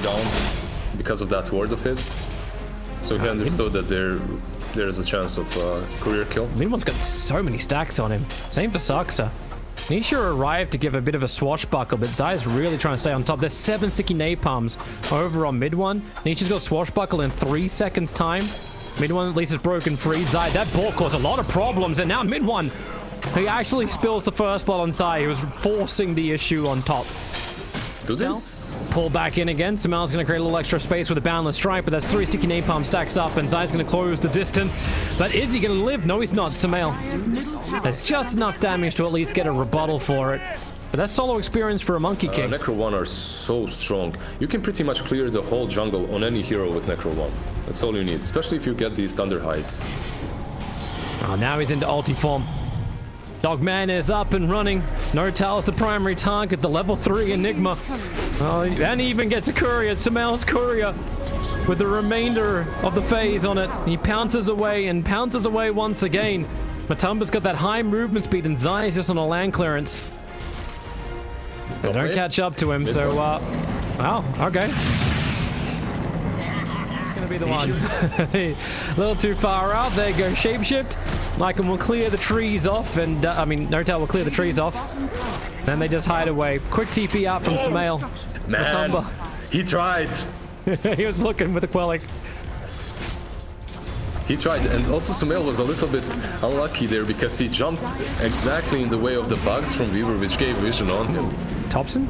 down because of that ward of his. So he understood that there is a chance of career kill. Midone's got so many stacks on him. Same for Saksa. Nisha arrived to give a bit of a swashbuckle, but Zai's really trying to stay on top. There's 7 sticky napalms over on Midone. Nisha's got swashbuckle in 3 seconds time. Midone at least is broken free. Zai, that ball caused a lot of problems, and now Midone, he actually spills the first blood on Zai. He was forcing the issue on top. Do this. Pull back in again. Sumail's going to create a little extra space with a boundless strike, but that's 3 sticky napalm stacks up, and Zai's going to close the distance. But is he going to live? No, he's not. Sumail. There's just enough damage to at least get a rebuttal for it. But that's solo experience for a Monkey King. Necro 1 are so strong. You can pretty much clear the whole jungle on any hero with Necro 1. That's all you need, especially if you get these Thunder Hides. Oh, now he's into ulti form. Dogman is up and running. Notail is the primary target, the level 3 Enigma. Oh, and he even gets a courier. Sumail's courier with the remainder of the phase on it. He pounces away and pounces away once again. Matumba's got that high movement speed, and Zai is just on a land clearance. They don't catch up to him, so, wow, okay. It's gonna be the one. A little too far out. There you go, shapeshift. Lycan will clear the trees off, and, Notail will clear the trees off. Then they just hide away. Quick TP out from Sumail. Man, Matumba. he tried. He was looking with a Quellic. He tried, and also Sumail was a little bit unlucky there because he jumped exactly in the way of the bugs from Weaver, which gave vision on him. Topson?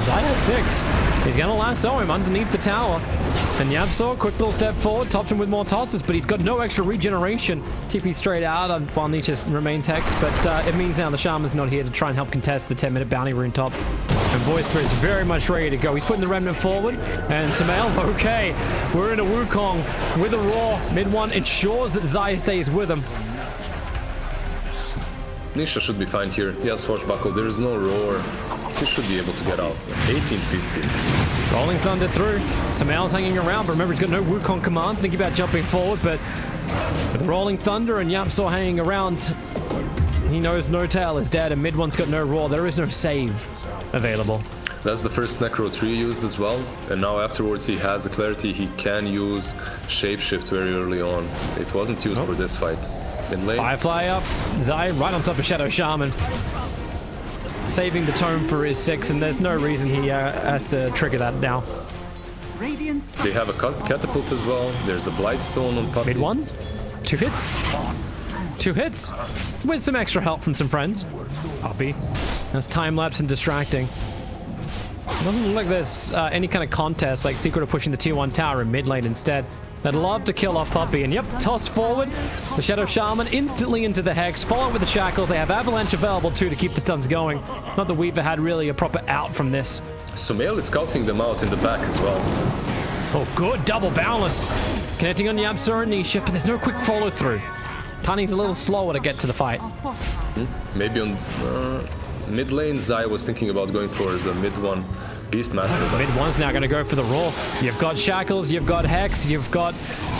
Zai has 6. He's gonna lasso him underneath the tower. And Yabsaw, quick little step forward. Topson with more tosses, but he's got no extra regeneration. TP straight out while Nisha remains Hex, but it means now the Shaman's not here to try and help contest the 10-minute bounty rune top. And Voice Spirit's very much ready to go. He's putting the Remnant forward. And Sumail, okay. We're in a Wukong with a Roar. Mid-1 ensures that Zai stays with him. Nisha should be fine here. He has Swashbuckle. There is no Roar. He should be able to get out. 18-15. Rolling Thunder through. Sumail's hanging around, but remember he's got no Wukong command. Thinking about jumping forward, but with the Rolling Thunder and Yabsaw hanging around, he knows Notail is dead, and Mid-1's got no Roar. There is no save available. That's the first Necro 3 used as well, and now afterwards he has the clarity. He can use Shapeshift very early on. It wasn't used for this fight. In lane. Firefly up. Zai right on top of Shadow Shaman. Saving the tome for his 6, and there's no reason he has to trigger that now. They have a catapult as well. There's a Blightstone on Puppey. Mid-1. 2 hits. 2 hits. With some extra help from some friends. Puppey. That's time-lapse and distracting. Doesn't look like there's any kind of contest like Secret of pushing the tier 1 tower in mid lane instead. They'd love to kill off Puppey, and yep, toss forward. The Shadow Shaman instantly into the Hex, follow with the Shackles. They have Avalanche available too to keep the stuns going. Not that Weaver had really a proper out from this. Sumail is scouting them out in the back as well. Oh, good, double balance. Connecting on Yabsaw and Nisha, but there's no quick follow through. Tani's a little slower to get to the fight. Maybe on mid lane, Zai was thinking about going for the mid-1 Beastmaster. Mid-1's now going to go for the Roar. You've got Shackles, you've got Hex, you've got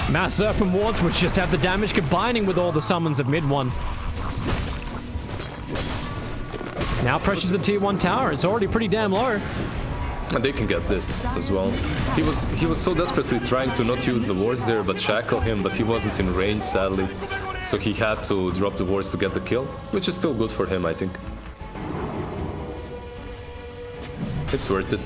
Mass Serpent Wards, which just have the damage combining with all the summons of Mid-1. Now pressures the tier 1 tower. It's already pretty damn low. And they can get this as well. He was so desperately trying to not use the wards there, but shackle him, but he wasn't in range, sadly. So he had to drop the wards to get the kill, which is still good for him, I think. It's worth it.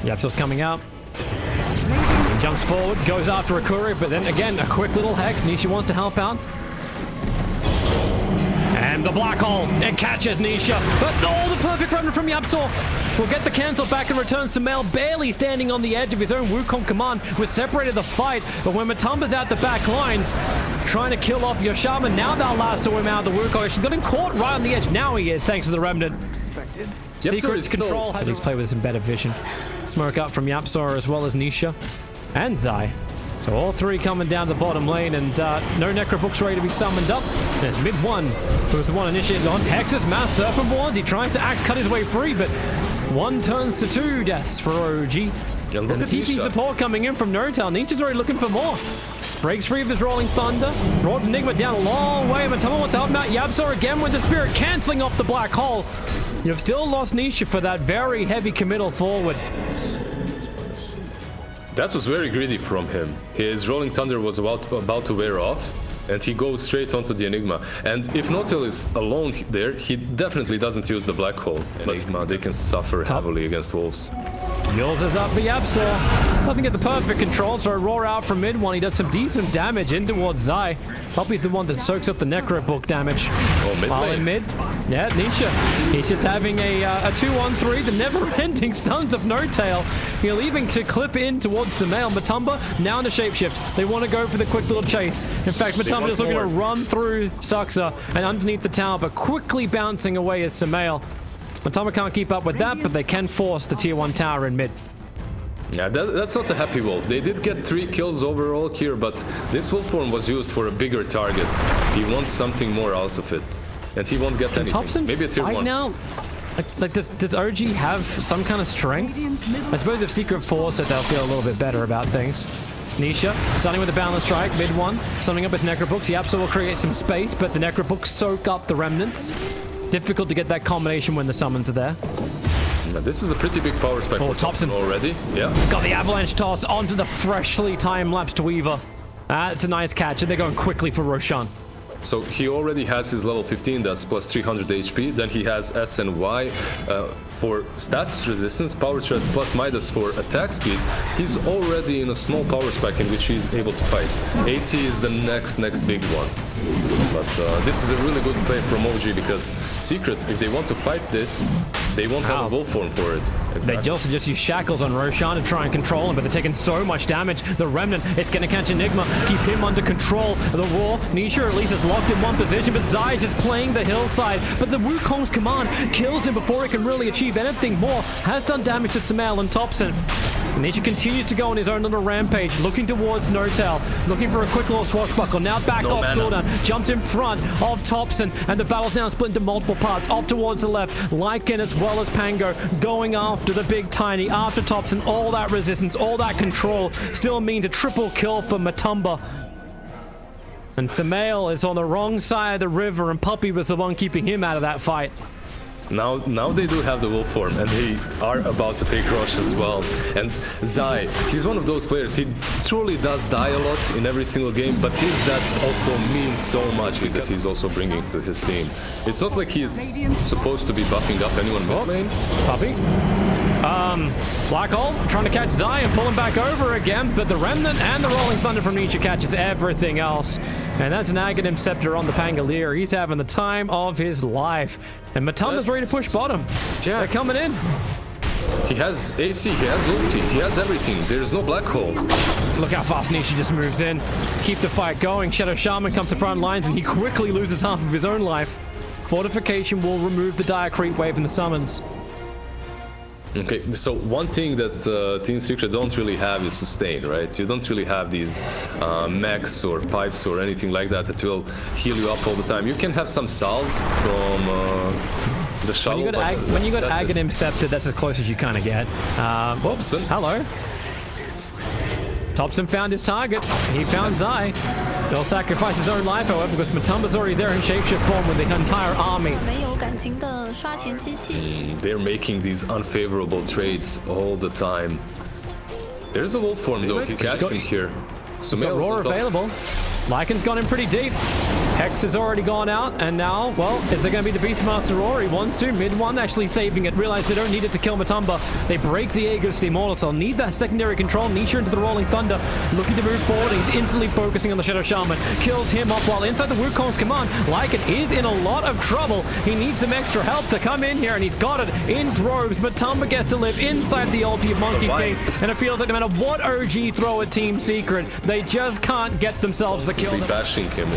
Yabsaw's coming out. He jumps forward, goes after a courier, but then again, a quick little Hex. Nisha wants to help out. And the black hole, it catches Nisha. But oh, the perfect run from Yabsaw will get the cancel back and return. Sumail barely standing on the edge of his own Wukong command, was separated the fight. But when Matumba's out the back lines, trying to kill off your Shaman, now they'll lasso him out of the Wukong. She's got him caught right on the edge. Now he is, thanks to the Remnant. Expected. Secret's control has at least play with some better vision. Smoke up from Yabsaw as well as Nisha and Zai. So all 3 coming down the bottom lane, and no Necro Books ready to be summoned up. There's Mid-1, who's the one initiated on Hex's Mass Serpent Wards. He tries to axe cut his way free, but 1 turns to 2 deaths for OG. And the TP support coming in from Notail. Nisha's already looking for more. Breaks free of his Rolling Thunder. Brought Enigma down a long way. Matumbaman wants to help him out. Yabsaw again with the Spirit, cancelling off the black hole. You've still lost Nisha for that very heavy committal forward. That was very greedy from him. His Rolling Thunder was about to wear off, and he goes straight onto the Enigma. And if Notail is alone there, he definitely doesn't use the Black Hole. Enigma, they can suffer heavily against Wolves. Yours is up for Yapsor. Doesn't get the perfect control, so a roar out from mid one. He does some decent damage in towards Zai. Puppey's the one that soaks up the Necro Book damage. Oh, mid While lane. in mid, yeah, Nisha. He's just having a 2-on-3, the never-ending stuns of Notail. He'll leaving to clip in towards Sumail. Matumba now in the shapeshift. They want to go for the quick little chase. In fact, Matumba is looking to run through Suxa and underneath the tower, but quickly bouncing away is Sumail. Matumba can't keep up with that, but they can force the tier 1 tower in mid. Yeah, that's not a happy wolf. They did get 3 kills overall here, but this wolf form was used for a bigger target. He wants something more out of it, and he won't get anything. Topson Maybe a tier 1 now. Like does OG have some kind of strength? I suppose if Secret force it, they'll feel a little bit better about things. Nisha starting with a balance strike, mid one, summing up his Necrobooks. Yapsa will create some space, but the Necrobooks soak up the remnants. Difficult to get that combination when the summons are there. Now, this is a pretty big power spike for Topson already. Yeah. Got the avalanche toss onto the freshly time-lapsed Weaver. That's a nice catch, and they're going quickly for Roshan. So he already has his level 15, that's plus 300 HP. Then he has S and Y for stats resistance, power threats plus Midas for attack speed. He's already in a small power spike in which he's able to fight. AC is the next big one. But this is a really good play from OG because Secret, if they want to fight this, they won't have a wolf form for it. Exactly. They also just use shackles on Roshan to try and control him, but they're taking so much damage. The Remnant, it's going to catch Enigma, keep him under control. The Roar, Nisha at least is locked in one position, but Zai is just playing the hillside. But the Wukong's command kills him before he can really achieve anything more. Has done damage to Sumail and Topson. Nisha continues to go on his own little rampage, looking towards Notail, looking for a quick little swashbuckle. Now back off cooldown, jumped in front of Topson, and the battle's now split into multiple parts. Off towards the left, Lycan as well as Pango going after the big tiny, after Topson. All that resistance, all that control still means a triple kill for Matumba. And Sumail is on the wrong side of the river, and Puppey was the one keeping him out of that fight. Now they do have the wolf form, and they are about to take Rosh as well. And Zai, he's one of those players, he truly does die a lot in every single game, but his stats also mean so much because he's also bringing to his team. It's not like he's supposed to be buffing up anyone mid lane. Puppey. Black Hole trying to catch Zai and pull him back over again, but the Remnant and the Rolling Thunder from Nisha catches everything else. And that's an Aghanim Scepter on the Pangolier. He's having the time of his life. And Matumba's ready to push bottom. Yeah. They're coming in. He has AC, he has ulti, he has everything. There's no Black Hole. Look how fast Nisha just moves in. Keep the fight going. Shadow Shaman comes to front lines and he quickly loses half of his own life. Fortification will remove the dire creep wave in the summons. Okay, so one thing that Team Secret don't really have is sustain, right? You don't really have these mechs or pipes or anything like that that will heal you up all the time. You can have some salves from the shovel. When you got Aghanim Scepter, that's as close as you kind of get. Topson. Hello. Topson found his target. He found Zai. He'll sacrifice his own life, however, because Matumba's already there in shapeshift form with the entire army. They're making these unfavorable trades all the time. There's a wolf form though, he's catching here. Sumail Roar available. Lycan's gone in pretty deep. Hex has already gone out, and now, well, is there going to be the Beastmaster Roar? He wants to. Mid one actually saving it. Realize they don't need it to kill Matumba. They break the Aegis, the Immortals. They'll need that secondary control. Nisha into the Rolling Thunder. Looking to move forward. He's instantly focusing on the Shadow Shaman. Kills him up while inside the Wukong's command. Lycan is in a lot of trouble. He needs some extra help to come in here, and he's got it in droves. Matumba gets to live inside the ulti of Monkey King, and it feels like no matter what OG throw at Team Secret, they just can't get themselves the kill. Bashing him,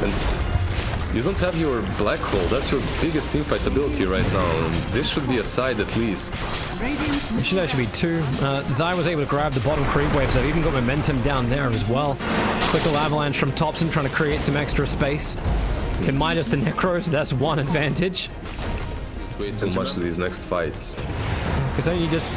and you don't have your Black Hole. That's your biggest teamfight ability right now, and this should be a side at least. It should actually be two. Zai was able to grab the bottom creep wave, so they've even got momentum down there as well. Quick little avalanche from Topson trying to create some extra space. Can minus the Necros, that's one advantage. Way too much to these next fights. Because then you just...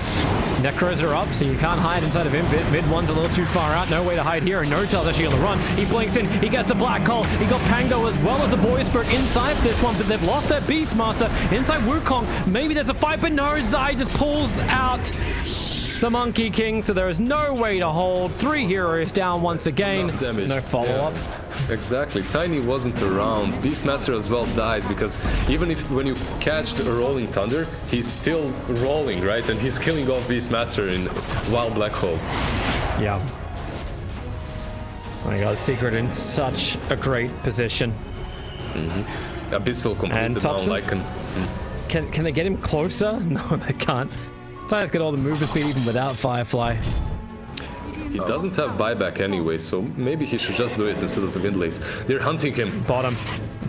Necros are up, so you can't hide inside of Invis. Mid one's a little too far out. No way to hide here. And Notail's actually on the run. He blinks in. He gets the Black Hole. He got Pango as well as the Boy Spirit inside this one. But they've lost their Beastmaster inside Wukong. Maybe there's a fight, but no. Zai just pulls out the Monkey King, so there is no way to hold. 3 heroes down once again. No follow-up. Yeah, exactly. Tiny wasn't around. Beastmaster as well dies because even if when you catch the rolling thunder, he's still rolling, right? And he's killing off Beastmaster in while Black holds. Yeah. Oh my god, Secret in such a great position. Abyssal completed now, like Can they get him closer? No, they can't. Zai's got all the movement speed even without Firefly. He doesn't have buyback anyway, so maybe he should just do it instead of the Windlace. They're hunting him. Bottom.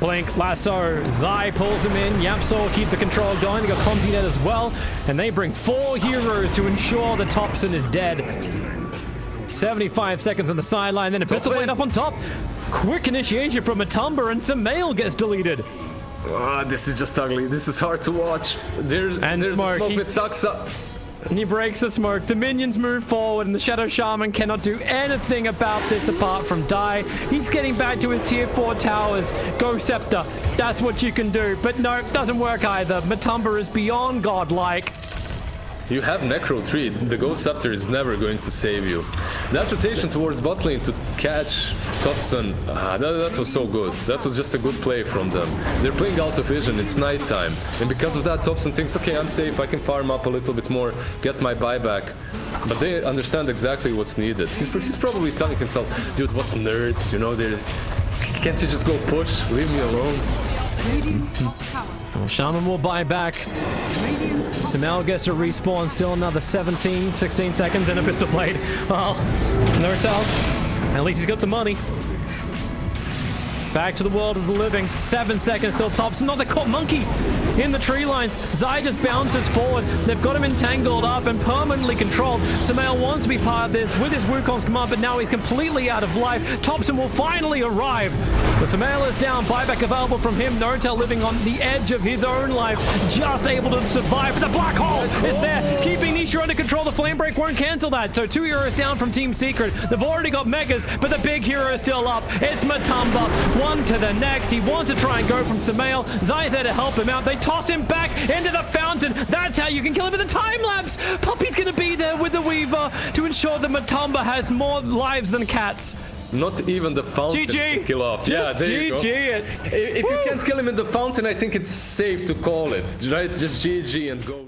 Blink, lasso, Zai pulls him in, Yapsol keep the control going, they got Clumsy Net as well, and they bring 4 heroes to ensure the Topson is dead. 75 seconds on the sideline, then Abyssal Blade up on top. Quick initiation from Matumba, and Sumail gets deleted. This is just ugly. This is hard to watch. There's Smoke. A smoke with Saksa. He breaks the smoke. The minions move forward, and the Shadow Shaman cannot do anything about this apart from die. He's getting back to his tier 4 towers. Go Scepter. That's what you can do. But no, doesn't work either. Matumba is beyond godlike. You have Necro 3, the Ghost Scepter is never going to save you. That rotation towards bot lane to catch Topson, that was so good. That was just a good play from them. They're playing out of vision, it's nighttime. And because of that, Topson thinks, okay, I'm safe, I can farm up a little bit more, get my buyback. But they understand exactly what's needed. He's probably telling himself, dude, what nerds, you know, can't you just go push, leave me alone? Shaman will buy back. Sumail gets a respawn, still another 16 seconds, and Abyssal Blade. Well, Notail, at least he's got the money. Back to the world of the living. 7 seconds till Topson. No, they caught Monkey in the tree lines. Zai just bounces forward. They've got him entangled up and permanently controlled. Sumail wants to be part of this with his Wukong's command, but now he's completely out of life. Topson will finally arrive. But Sumail is down. Buyback available from him. Notail living on the edge of his own life. Just able to survive. But the black hole is there, keeping Nisha under control. The flame break won't cancel that. So 2 heroes down from Team Secret. They've already got Megas, but the big hero is still up. It's Matumba. One to the next. He wants to try and go from Sumail. Zai's there to help him out. They toss him back into the fountain. That's how you can kill him with a time lapse. Puppey's going to be there with the Weaver to ensure that Matumba has more lives than cats. Not even the fountain to kill off. Just there you go. If you can't kill him in the fountain, I think it's safe to call it, right? Just GG and go.